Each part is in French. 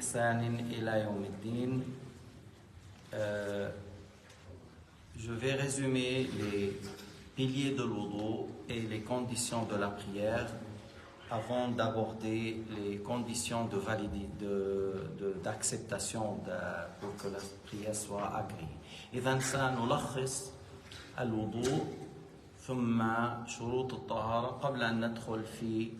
بإحسان إلى يوم الدين. Je vais résumer les piliers de l'wudu et les conditions de la prière avant d'aborder les conditions de d'acceptation pour que la prière soit agréée. إذا سنلخص الوضوء ثم شروط الطهارة قبل أن ندخل في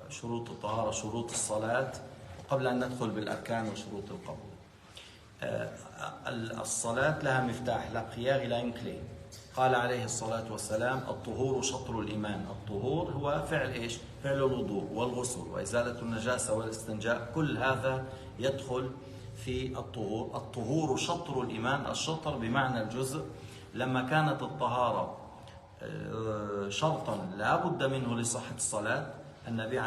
شروط الطهارة شروط الصلاة وقبل أن ندخل بالأركان وشروط القبول. الصلاة لها مفتاح. La prière il a une clé. قال عليه الصلاة والسلام الطهور شطر الإيمان. الطهور هو فعل إيش؟ فعل الوضوء والغسل وإزالة النجاسة والاستنجاء. كل هذا يدخل في الطهور. الطهور شطر الإيمان. الشطر بمعنى الجزء. لما كانت الطهارة شرطا لا بد منه لصحة الصلاة النبي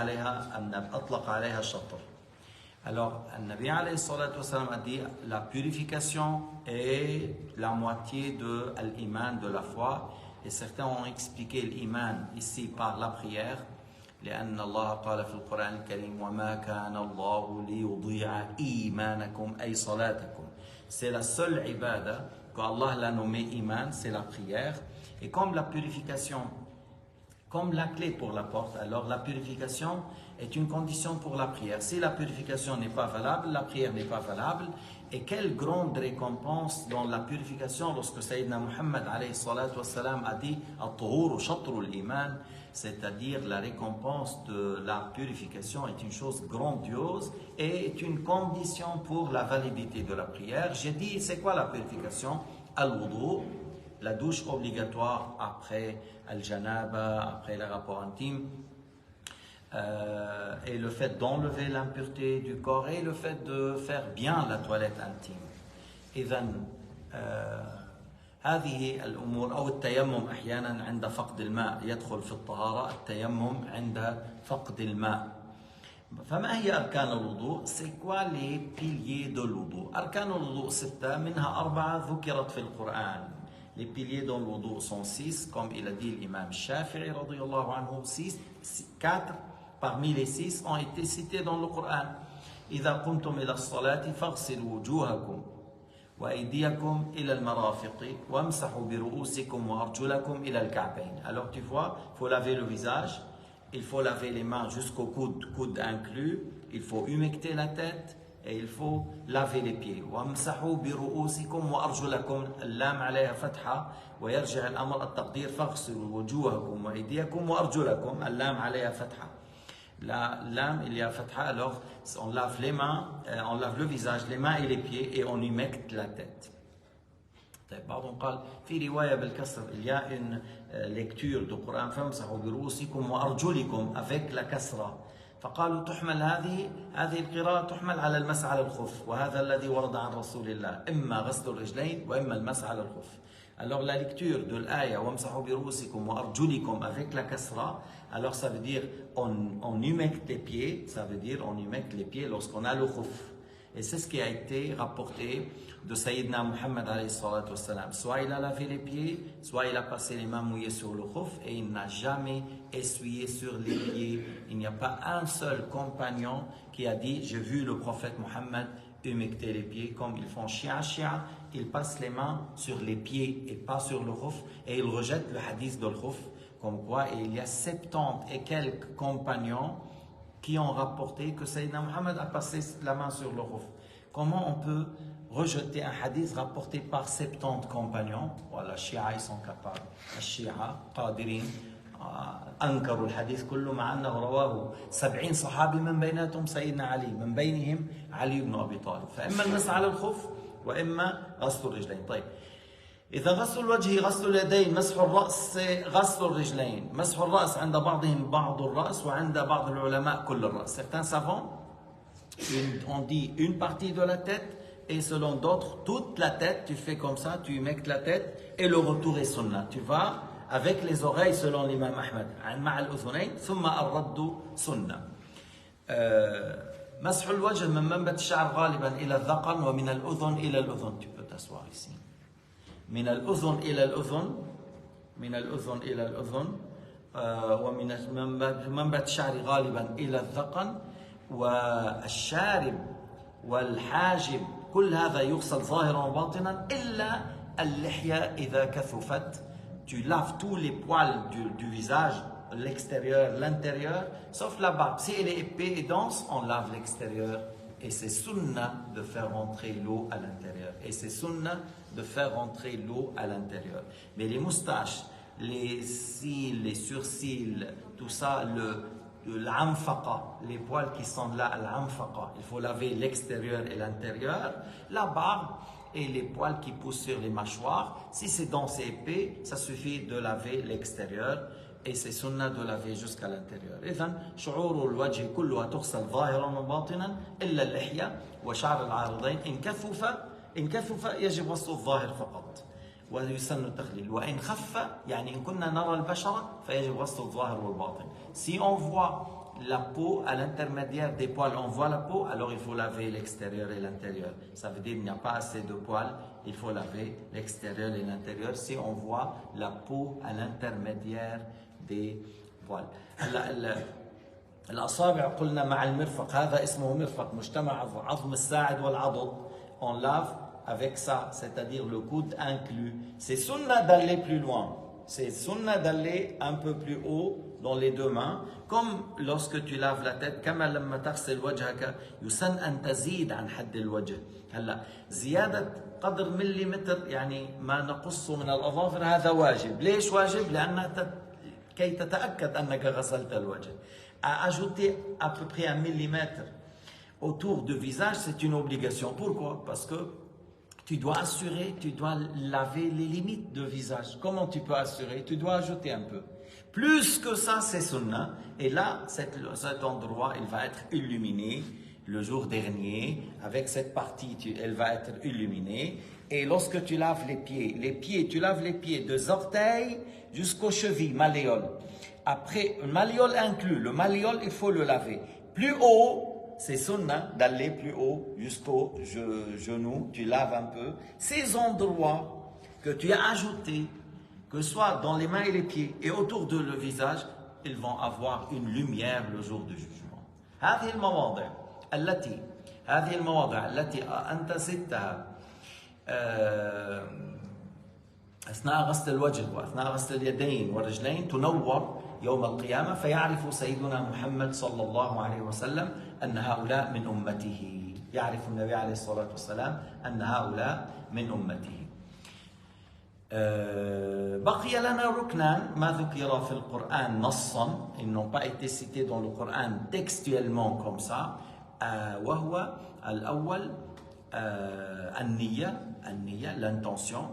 أطلق عليها الشطر. Alors, Nabi alayhi salatu wassalam a dit la purification est la moitié de l'iman, de la foi. Et certains ont expliqué l'iman ici par la prière. لأن الله قال في القرآن الكريم وما كان الله ليضيع إيمانكم أي صلاتكم. C'est la seule ibada qu'Allah l'a nommé iman, c'est la prière. Et comme la purification, comme la clé pour la porte, alors la purification est une condition pour la prière. Si la purification n'est pas valable, la prière n'est pas valable. Et quelle grande récompense dans la purification lorsque Sayyidina Muhammad alayhi salatu wassalam a dit At-tuhuru shatrul iman, c'est-à-dire la récompense de la purification est une chose grandiose et est une condition pour la validité de la prière. J'ai dit, c'est quoi la purification? Al-wudu, la douche obligatoire après al-janaba, après les rapports intimes, et le fait d'enlever l'impureté du corps et le fait de faire bien la toilette intime. إذن هذه الأمور أو التيمم أحيانا عند فقد الماء يدخل في الطهارة. التيمم عند فقد الماء. فما هي أركان الوضوء؟ C'est quoi les piliers de l'wudu? أركان الوضوء 6 منها 4 ذكرت في القرآن. Les piliers dans le wudu sont 6, comme il a dit l'imam Shafi'i radiyallahu anhu. 4 parmi les 6 ont été cités dans le Coran. إذا قمتم إلى الصلاة فاغسلوا وجوهكم وأيديكم إلى المرافق وامسحوا برؤوسكم وأرجلكم إلى الكعبين. Alors tu vois, il faut laver le visage, il faut laver les mains jusqu'au coude inclus, il faut humecter la tête et il faut laver les pieds. وامسحوا برؤوسكم وأرجلكم. اللام عليها فتحة ويرجع الأمر التقدير فاغسلوا وجوهكم وأيديكم وأرجلكم. اللام عليها فتحة. La lame, il y a fatha, alors on lave les mains, on lave le visage, les mains et les pieds et on humecte la tête. بعضهم قال في رواية بالكسر. Il y a une lecture du Coran فامسحوا برؤوسكم وأرجلكم avec la كسرة. فقالوا تحمل هذه القراءة تحمل على المسح على الخف وهذا الذي ورد عن رسول الله إما غسل الرجلين وإما المسح على الخف. Alors la lecture de l'aya وامسحوا برؤوسكم وأرجلكم avec la kasra, alors ça veut dire on humecte les pieds, ça veut dire on humecte les pieds lorsqu'on a le khuf. Et c'est ce qui a été rapporté de Sayyidina Muhammad alayhi salatu wassalam. Soit il a lavé les pieds, soit il a passé les mains mouillées sur le khuf et il n'a jamais essuyé sur les pieds. Il n'y a pas un seul compagnon qui a dit j'ai vu le prophète Muhammad humecter les pieds comme ils font Shia. Ils passent les mains sur les pieds et pas sur le khuf et ils rejettent le hadith de le khuf. Comme quoi, et il y a 70 et quelques compagnons qui ont rapporté que Sayyidina Muhammad a passé la main sur le khuf. Comment on peut rejeter un hadith rapporté par 70 compagnons? Voilà, Shia, ils sont capables. Shia, Qadirin, أنكروا الحديث كله مع أنه رواه 70 صحابي من بيناتهم سيدنا علي من بينهم علي بن أبي طالب. فإما المسح على الخف وإما غسل الرجلين. طيب إذا غسل الوجه غسل اليدين مسح الرأس غسل الرجلين. مسح الرأس عند بعضهم بعض الرأس وعند بعض العلماء كل الرأس. Certains savants on dit une partie de la tête et selon d'autres toute la tête. Tu fais comme ça, tu humectes la tête et le retour est sunnah. Tu vas avec les oreilles selon l'imam Ahmad. مع الأذنين ثم الرد سنة. مسح الوجه من منبت الشعر غالبا إلى الذقن ومن الأذن إلى الأذن. Tu peux t'asseoir ici. من الأذن إلى الأذن من الأذن إلى الأذن ومن منبت الشعر غالبا إلى الذقن والشارب والحاجب كل هذا يغسل ظاهرا وباطنا إلا اللحية إذا كثفت. Tu laves tous les poils du visage, l'extérieur, l'intérieur, sauf la barbe. Si elle est épais et dense, on lave l'extérieur. Et c'est sunnah de faire rentrer l'eau à l'intérieur. Et c'est sunnah de faire rentrer l'eau à l'intérieur. Mais les moustaches, les cils, les surcils, tout ça, l'amfaqa, les poils qui sont là, l'amfaqa, il faut laver l'extérieur et l'intérieur. La barbe et les poils qui poussent sur les mâchoires, si c'est dense et épais, ça suffit de laver l'extérieur. Et c'est sunnah de laver jusqu'à l'intérieur. إذن شعور الوجه كلها تغسل ظاهرا وباطنا إلا اللحية وشعر العارضين إن كثف يجب غسل الظاهر فقط ويسن التخليل وإن خف يعني إن كنا نرى البشرة فيجب غسل الظاهر والباطن. Si on voit la peau à l'intermédiaire des poils, on voit la peau, alors il faut laver l'extérieur et l'intérieur. Ça veut dire qu'il n'y a pas assez de poils, il faut laver l'extérieur et l'intérieur si on voit la peau à l'intermédiaire des poils. الأصابع قلنا مع المرفق هذا اسمه مرفق مجتمع عظم الساعد والعضد. On lave avec ça, c'est-à-dire le coude inclus. C'est sunnah d'aller plus loin. C'est sunnah d'aller un peu plus haut dans les deux mains, comme lorsque tu laves la tête. كما لما تغسل وجهك يسن أن تزيد عن حد الوجه. هلا زيادة قدر مليمتر يعني ما نقصه من الأظافر هذا واجب. ليش واجب؟ لأن كي تتأكد أنك غسلت الوجه. À ajouter à peu près 1 millimètre autour du visage, c'est une obligation. Pourquoi? Parce que tu dois assurer, tu dois laver les limites de visage. Comment tu peux assurer? Tu dois ajouter un peu. Plus que ça, c'est sunnah. Et là, cet endroit, il va être illuminé le jour dernier. Avec cette partie, elle va être illuminée. Et lorsque tu laves les pieds, tu laves les pieds des orteils jusqu'aux chevilles, malléoles. Après, le malléole inclus, le malléole, il faut le laver. Plus haut, c'est sunnah d'aller plus haut jusqu'au genou, tu laves un peu. Ces endroits que tu as ajoutés, que ce soit dans les mains et les pieds et autour de le visage, ils vont avoir une lumière le jour du jugement. هذه المواضع التي أنت زدتها أثناء غسل الوجه وأثناء غسل اليدين والرجلين تنور يوم القيامة فيعرف سيدنا محمد صلى الله عليه وسلم أن هؤلاء من أمته. يعرف النبي عليه الصلاة والسلام أن هؤلاء من أمته. بقي لنا ركنان ما ذكر في القرآن نصا, ils n'ont pas été cités dans le Coran textuellement comme ça, وهو الأول النية l'intention,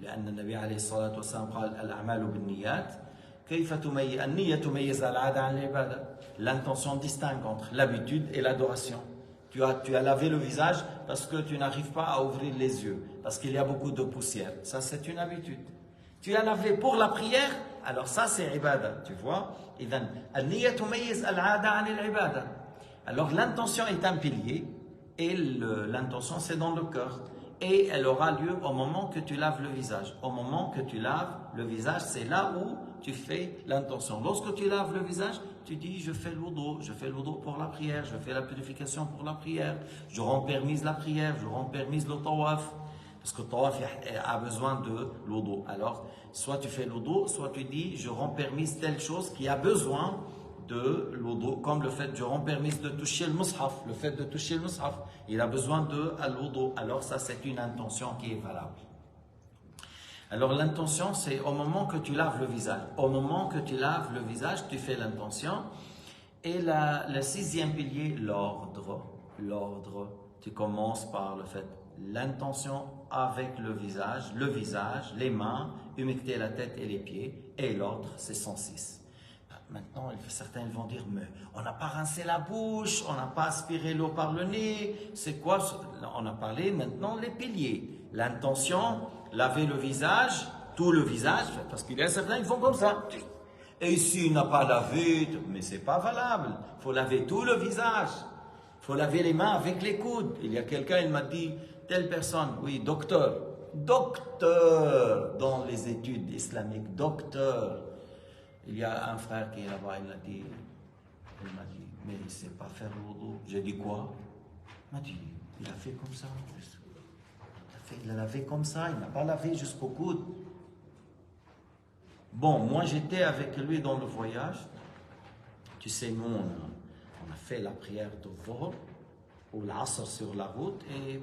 لأن النبي عليه الصلاة والسلام قال الأعمال بالنيات. كيف تميز النية تميز العادة عن العبادة. L'intention distingue entre l'habitude et l'adoration. Tu as lavé le visage parce que tu n'arrives pas à ouvrir les yeux, parce qu'il y a beaucoup de poussière. Ça, c'est une habitude. Tu as lavé pour la prière, alors ça, c'est ibada. Tu vois? إذن النية تميز العادة عن العبادة. Alors, l'intention est un pilier et l'intention, c'est dans le cœur. Et elle aura lieu au moment que tu laves le visage. Au moment que tu laves le visage, c'est là où tu fais l'intention. Lorsque tu laves le visage, tu dis je fais le wudu pour la prière, je fais la purification pour la prière, je rends permise la prière, je rends permise le tawaf. Parce que le tawaf a besoin de l'wudu. Alors, soit tu fais le wudu, soit tu dis je rends permise telle chose qui a besoin de l'wudu, comme le fait je rends permise de toucher le mushaf. Le fait de toucher le mushaf, il a besoin de l'wudu. Alors ça, c'est une intention qui est valable. Alors l'intention, c'est au moment que tu laves le visage. Au moment que tu laves le visage, tu fais l'intention. Et le sixième pilier, l'ordre. Tu commences par le fait, l'intention avec le visage, les mains, humecter la tête et les pieds. Et l'ordre, c'est 106. Maintenant, certains vont dire, mais on n'a pas rincé la bouche, on n'a pas aspiré l'eau par le nez. C'est quoi? On a parlé maintenant les piliers. L'intention, laver le visage, tout le visage, parce qu'il y a certains qui font comme ça. Et ici, il n'a pas lavé, mais c'est pas valable. Il faut laver tout le visage. Il faut laver les mains avec les coudes. Il y a quelqu'un, il m'a dit, telle personne, oui, docteur dans les études islamiques, docteur. Il y a un frère qui est là-bas, il m'a dit, mais il ne sait pas faire le wudu. J'ai dit quoi? Il m'a dit, il a fait comme ça. Il a lavé comme ça, il n'a pas lavé jusqu'au coude. Bon, moi j'étais avec lui dans le voyage. Tu sais, nous on a fait la prière de Dhuhr ou l'Asr sur la route et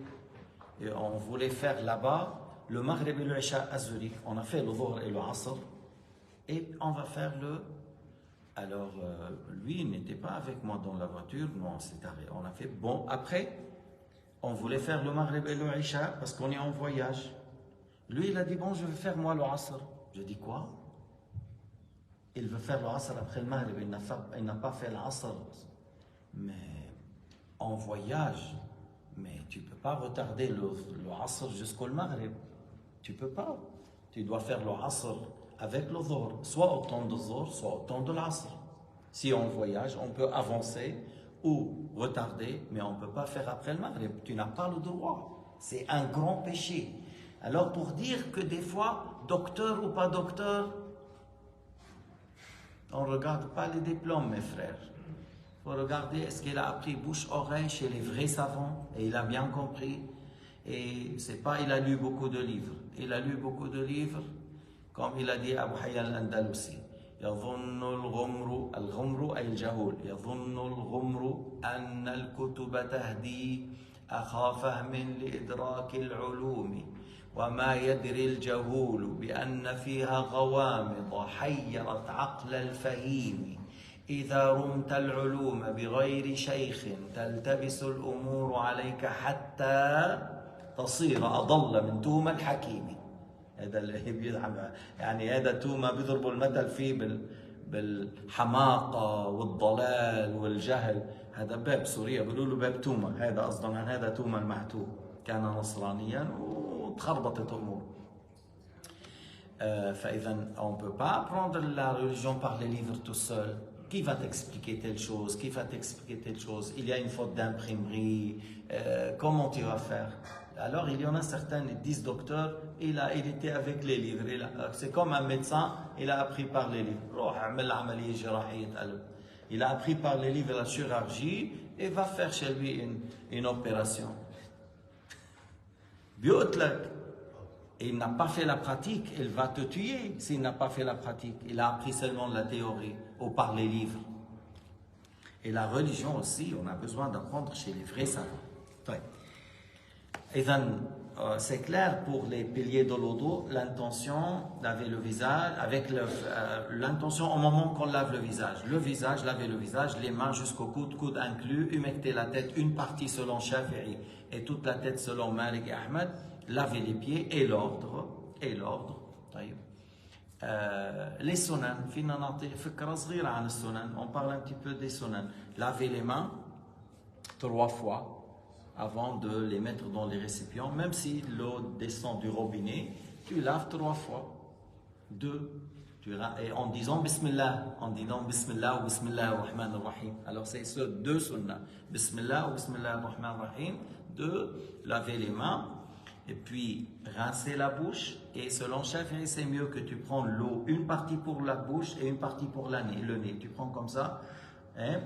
on voulait faire là-bas le Maghrib et le Isha à Zurich. On a fait le Dhuhr et le Asr et on va faire le... Alors, lui, il n'était pas avec moi dans la voiture, non, on s'est arrêté. On a fait, bon, après, on voulait faire le Maghrib et le Isha parce qu'on est en voyage. Lui, il a dit, bon, je vais faire moi le Asr. Je dis, quoi? Il veut faire le Asr après le Maghrib, il n'a pas fait l'Asr. Mais en voyage, mais tu ne peux pas retarder le Asr jusqu'au Maghrib. Tu ne peux pas. Tu dois faire le Asr avec le Dhuhr, soit au temps de Dhuhr, soit au temps de l'Asr. Si on voyage, on peut avancer ou retarder, mais on ne peut pas faire après le Maghrib. Tu n'as pas le droit. C'est un grand péché. Alors pour dire que des fois, docteur ou pas docteur, on ne regarde pas les diplômes, mes frères. Il faut regarder est-ce qu'il a appris bouche-oreille chez les vrais savants, et il a bien compris. Et c'est pas, il a lu beaucoup de livres. Il a lu beaucoup de livres, comme il a dit Abu Hayyan al-Andalusi. يظن الغمر أي الجهول يظن الغمر أن الكتب تهدي أخا فهم لإدراك العلوم وما يدري الجهول بأن فيها غوامض حيرت عقل الفهيم إذا رمت العلوم بغير شيخ تلتبس الأمور عليك حتى تصير أضل من توم الحكيم. هذا اللي بيزعم يعني هذا توما بيضربوا المثل فيه بالحماقة والضلال والجهل. هذا باب سوريا بيقولوا له باب توما. هذا أصلا هذا توما المعتوه كان نصرانيا وتخربطت أمور. فإذا on ne peut pas apprendre la religion par les livres tout seul. Qui va t'expliquer telle chose? Qui va t'expliquer telle chose? Il y a une faute d'imprimerie. Comment tu vas faire? Alors il y en a certains, ils disent docteur, il était avec les livres. C'est comme un médecin, il a appris par les livres. Il a appris par les livres la chirurgie et va faire chez lui une opération. Il n'a pas fait la pratique, il va te tuer s'il n'a pas fait la pratique. Il a appris seulement la théorie ou par les livres. Et la religion aussi, on a besoin d'apprendre chez les vrais savants. Et c'est clair pour les piliers de l'odo, l'intention laver le visage, avec l'intention au moment qu'on lave le visage, laver le visage, les mains jusqu'au coude inclus, humecter la tête, une partie selon Shafi'i et toute la tête selon Malik et Ahmed, laver les pieds et l'ordre. Les sunan, on parle un petit peu des sunan. Laver les mains 3 fois avant de les mettre dans les récipients, même si l'eau descend du robinet, tu laves 3 fois. 2. Et en disant Bismillah, ou Bismillah ar-Rahman ar-Rahim. Alors c'est ce 2 sunnah. Bismillah ou Bismillah ar-Rahman ar-Rahim, de laver les mains, et puis rincer la bouche. Et selon Shafi'i, c'est mieux que tu prends l'eau, une partie pour la bouche et une partie pour le nez. Tu prends comme ça,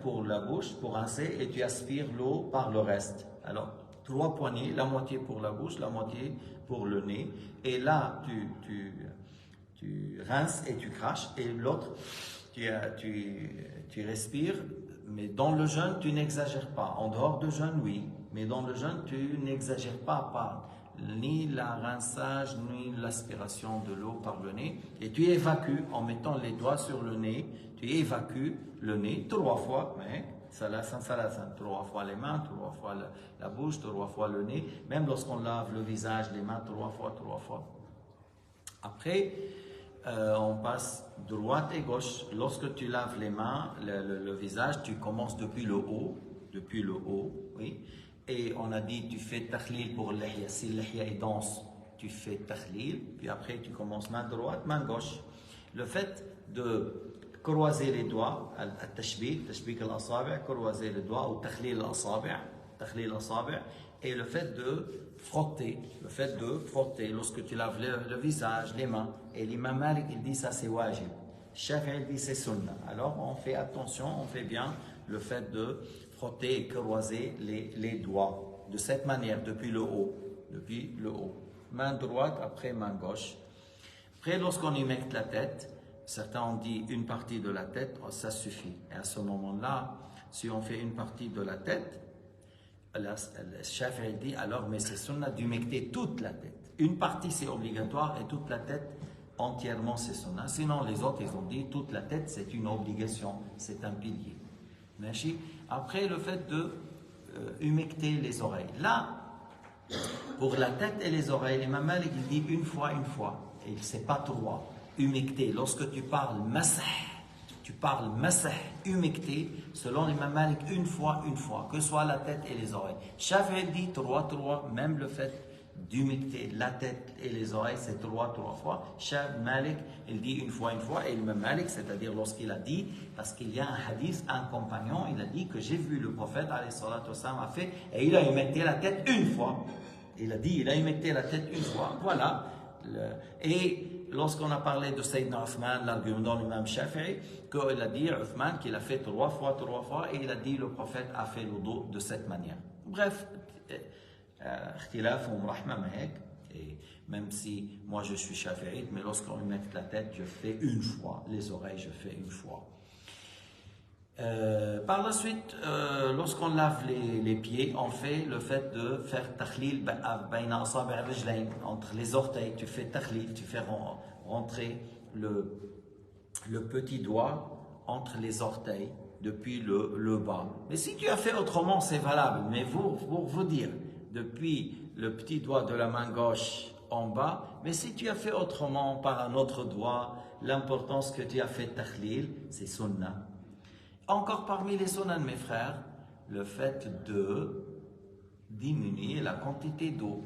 pour la bouche, pour rincer, et tu aspires l'eau par le reste. Alors, 3 poignées, la moitié pour la bouche, la moitié pour le nez. Et là, tu rinces et tu craches. Et l'autre, tu respires. Mais dans le jeûne, tu n'exagères pas. En dehors de jeûne, oui. Mais dans le jeûne, tu n'exagères pas ni la rinçage, ni l'aspiration de l'eau par le nez. Et tu évacues en mettant les doigts sur le nez. Tu évacues le nez 3 fois. 3 fois les mains, 3 fois la bouche, 3 fois le nez. Même lorsqu'on lave le visage, les mains 3 fois. Après, on passe droite et gauche. Lorsque tu laves les mains, le visage, tu commences depuis le haut, oui. Et on a dit, tu fais takhlil pour l'ihya. Si l'ihya est dense, tu fais takhlil. Puis après, tu commences main droite, main gauche. Le fait de croiser les doigts, التشبيك الأصابع, croiser les doigts, ou تخليل الأصابع, et le fait de frotter, lorsque tu laves le visage, les mains. Et l'imam Malik, il dit ça c'est wajib. Shafi'i, il dit c'est sunnah. Alors on fait attention, on fait bien le fait de frotter et croiser les doigts de cette manière, depuis le haut. Main droite, après main gauche. Après, lorsqu'on humecte la tête, certains ont dit une partie de la tête, ça suffit. Et à ce moment-là, si on fait une partie de la tête, le Shafi'i dit alors, mais c'est sunnah d'humecter toute la tête. Une partie c'est obligatoire et toute la tête entièrement c'est sunnah. Sinon les autres ils ont dit toute la tête c'est une obligation, c'est un pilier. Après le fait de humecter les oreilles. Là, pour la tête et les oreilles, l'imam Malik il dit une fois. Et il ne sait pas trois. Humecter, lorsque tu parles masah, humecter, selon l'imam Malik, une fois, que ce soit la tête et les oreilles. Shafi'i dit trois, même le fait d'humecter la tête et les oreilles, c'est trois fois. Malik, il dit une fois, et l'imam Malik, c'est-à-dire lorsqu'il a dit, parce qu'il y a un hadith, un compagnon, il a dit que j'ai vu le prophète, alayhi salatu wassalam, a fait, et il a humecté la tête une fois. Il a dit, il a humecté la tête une fois, voilà. Et lorsqu'on a parlé de Sayyidina Uthman, l'argument de l'imam Shafi'i, qu'il a dit Uthman qu'il a fait trois fois, et il a dit le prophète a fait le dos de cette manière. Bref, et même si moi je suis Shafi'ite, mais lorsqu'on met la tête, je fais une fois, les oreilles, je fais une fois. Par la suite, lorsqu'on lave les pieds, on fait le fait de faire takhlil entre les orteils. Tu fais takhlil, tu fais rentrer le petit doigt entre les orteils depuis le bas. Mais si tu as fait autrement, c'est valable. Mais pour vous dire, depuis le petit doigt de la main gauche en bas, mais si tu as fait autrement par un autre doigt, l'importance que tu as fait takhlil, c'est sunnah. Encore parmi les sunnah, mes frères, le fait de diminuer la quantité d'eau.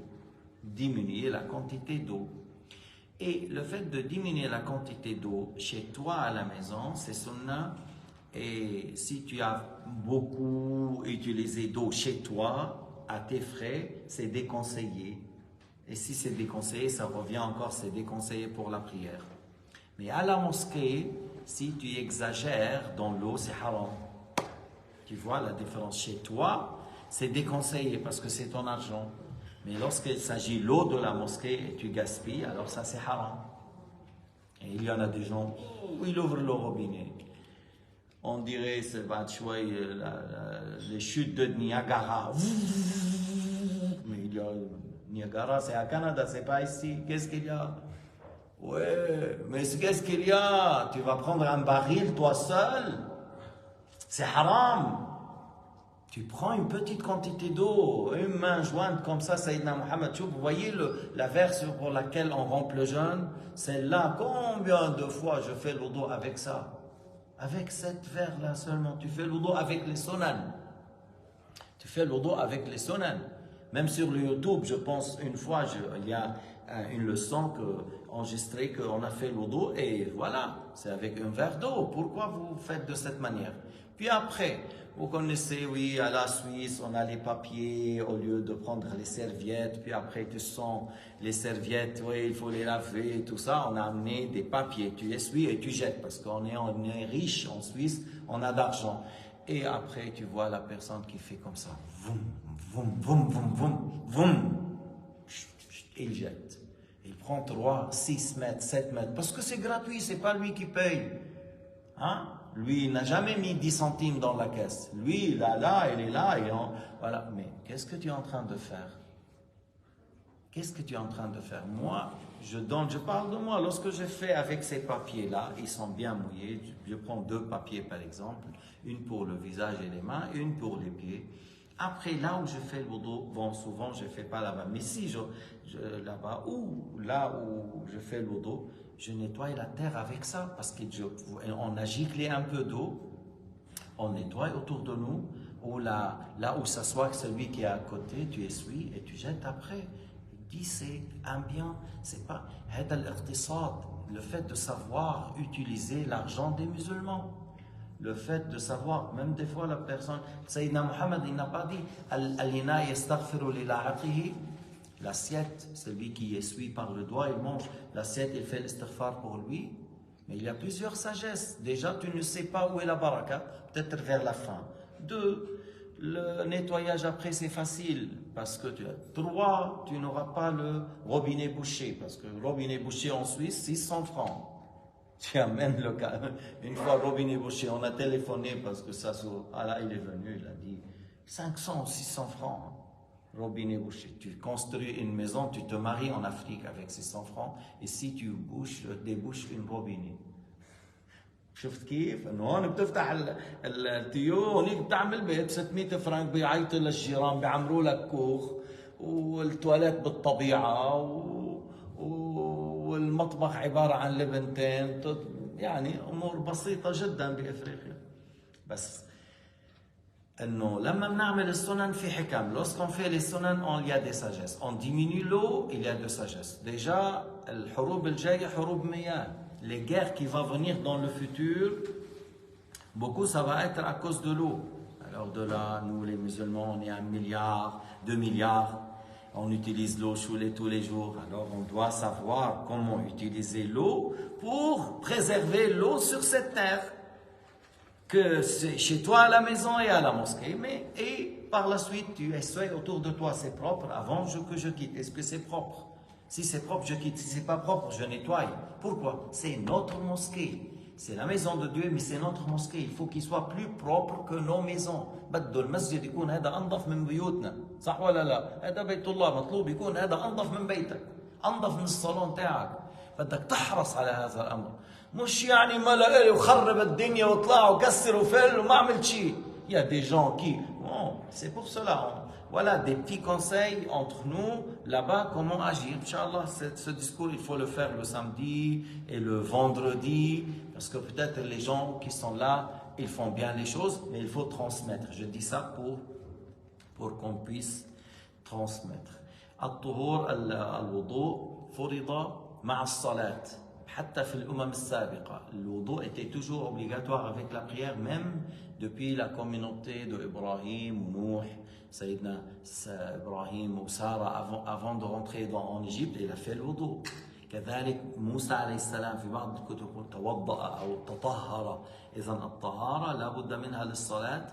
Et le fait de diminuer la quantité d'eau chez toi à la maison, c'est sunnah. Et si tu as beaucoup utilisé d'eau chez toi, à tes frais, c'est déconseillé. Et si c'est déconseillé, ça revient encore, c'est déconseillé pour la prière. Mais à la mosquée, si tu exagères dans l'eau, c'est haram. Tu vois la différence chez toi, c'est déconseillé parce que c'est ton argent. Mais lorsqu'il s'agit de l'eau de la mosquée et tu gaspilles, alors ça c'est haram. Et il y en a des gens, ils ouvrent le robinet. On dirait, c'est les chutes de Niagara. Mais il y a Niagara, c'est à Canada, c'est pas ici. Qu'est-ce qu'il y a? Ouais, mais qu'est-ce qu'il y a? Tu vas prendre un baril toi seul? C'est haram. Tu prends une petite quantité d'eau, une main jointe comme ça, Sayyidina Muhammad. Vous voyez la verse pour laquelle on rompt le jeûne? Celle-là, combien de fois je fais l'odo avec ça? Avec cette verre-là seulement. Tu fais l'odo avec les sunan. Même sur le YouTube, je pense une fois, il y a une leçon enregistrée qu'on a fait l'odo et voilà, c'est avec un verre d'eau. Pourquoi vous faites de cette manière? Puis après, vous connaissez, oui, à la Suisse, on a les papiers au lieu de prendre les serviettes. Puis après, tu sens les serviettes, oui, il faut les laver, tout ça. On a amené des papiers, tu essuies et tu jettes parce qu'on est riche en Suisse, on a d'argent. Et après, tu vois la personne qui fait comme ça. Voum, voum, voum, voum, voum, voum. Il jette. Il prend 3, 6 mètres, 7 mètres. Parce que c'est gratuit, c'est pas lui qui paye. Hein? Lui, il n'a jamais mis 10 centimes dans la caisse. Lui, il est là, voilà. Mais qu'est-ce que tu es en train de faire? Moi, je parle de moi. Lorsque je fais avec ces papiers-là, ils sont bien mouillés. Je prends 2 papiers par exemple, une pour le visage et les mains, une pour les pieds. Après, là où je fais le wudu, bon, souvent je ne fais pas là-bas, mais si là-bas, ou là où je fais le wudu, je nettoie la terre avec ça, parce qu'on a giclé un peu d'eau, on nettoie autour de nous, ou là où s'assoit celui qui est à côté, tu essuies et tu jettes après. Il dit c'est un bien, c'est pas le fait de savoir utiliser l'argent des musulmans. Le fait de savoir, même des fois la personne, Sayyidina Muhammad, il n'a pas dit Al-Ina yastaghfiru li la'aqihi. L'assiette, celui qui essuie par le doigt, il mange. L'assiette, il fait l'istighfar pour lui. Mais il y a plusieurs sagesses. Déjà, tu ne sais pas où est la baraka, peut-être vers la fin. Deux, le nettoyage après c'est facile parce que trois, tu n'auras pas le robinet bouché parce que le robinet bouché en Suisse, 600 francs. Tu amènes le cas. Une fois robinet bouché, on a téléphoné parce que ça, là, il est venu, il a dit 500 ou 600 francs. Robinet bouché. Tu construis une maison, tu te maries en Afrique avec 600 francs et si tu débouches une robinet. شفت كيف؟ انه هون بتفتح التيو هونيك بتعمل بيت 600 فرنك بيعيطوا للجيران بيعمروا لك كوخ والتواليت بالطبيعه والمطبخ عباره عن لبنتين يعني امور بسيطه جدا بافريقيا. بس انه لما بنعمل السنن في حكم. Lorsqu'on fait les sunan, il y a des sagesses. On diminue l'eau, il y a de sagesse. Déjà الحروب الجايه حروب مياه. Les guerres qui vont venir dans le futur, beaucoup ça va être à cause de l'eau. Alors de là, nous les musulmans, on est 1 milliard, 2 milliards, on utilise l'eau tous les jours. Alors on doit savoir comment utiliser l'eau pour préserver l'eau sur cette terre. Que c'est chez toi à la maison et à la mosquée, et par la suite tu essaies autour de toi, c'est propre avant que je quitte. Est-ce que c'est propre? Si c'est propre, je quitte. Si c'est pas propre, je nettoie. Pourquoi? C'est notre mosquée. C'est la maison de Dieu, mais c'est notre mosquée. Il faut qu'il soit plus propre que nos maisons. بده المسجد يكون هذا أنظف من بيوتنا. صح ولا لا؟ هذا بيت الله مطلوب يكون هذا أنظف من بيتك. أنظف من الصالون تاعك. بدك تحرص على هذا الأمر. مش يعني ما لقالي وخرب الدنيا وطلع وكسر وفل وما عملت شيء. Il y a des gens qui... Bon, c'est pour cela. Voilà des petits conseils entre nous, là-bas, comment agir. Inch'Allah, ce discours, il faut le faire le samedi et le vendredi, parce que peut-être les gens qui sont là, ils font bien les choses, mais il faut transmettre. Je dis ça pour qu'on puisse transmettre. الطهور الوضوء فرض مع الصلاة. حتى في الأمم السابقة الوضوء était toujours obligatoire avec la prière, même depuis la communauté de Ibrahim, Nouh, Sayyidina Ibrahim ou Sarah avant de rentrer en Égypte, il a fait le wudu. كذلك موسى عليه السلام في بعض الكتب توضأ أو تطهر. إذا الطهارة لا بد منها للصلاة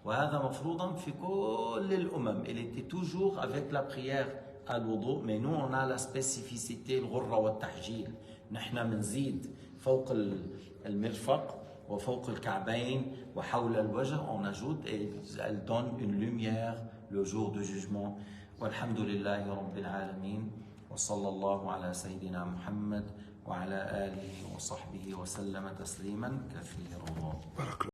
وهذا مفروضا في كل الأمم. Il était toujours avec la prière à الوضوء, mais nous on a la spécificité الغرة والتحجيل. نحن بنزيد فوق المرفق وفوق الكعبين وحول الوجه, on ajoute et elle donne une lumière le jour du jugement. والحمد لله رب العالمين وصلى الله على سيدنا محمد وعلى آله وصحبه وسلم تسليما كثيرا.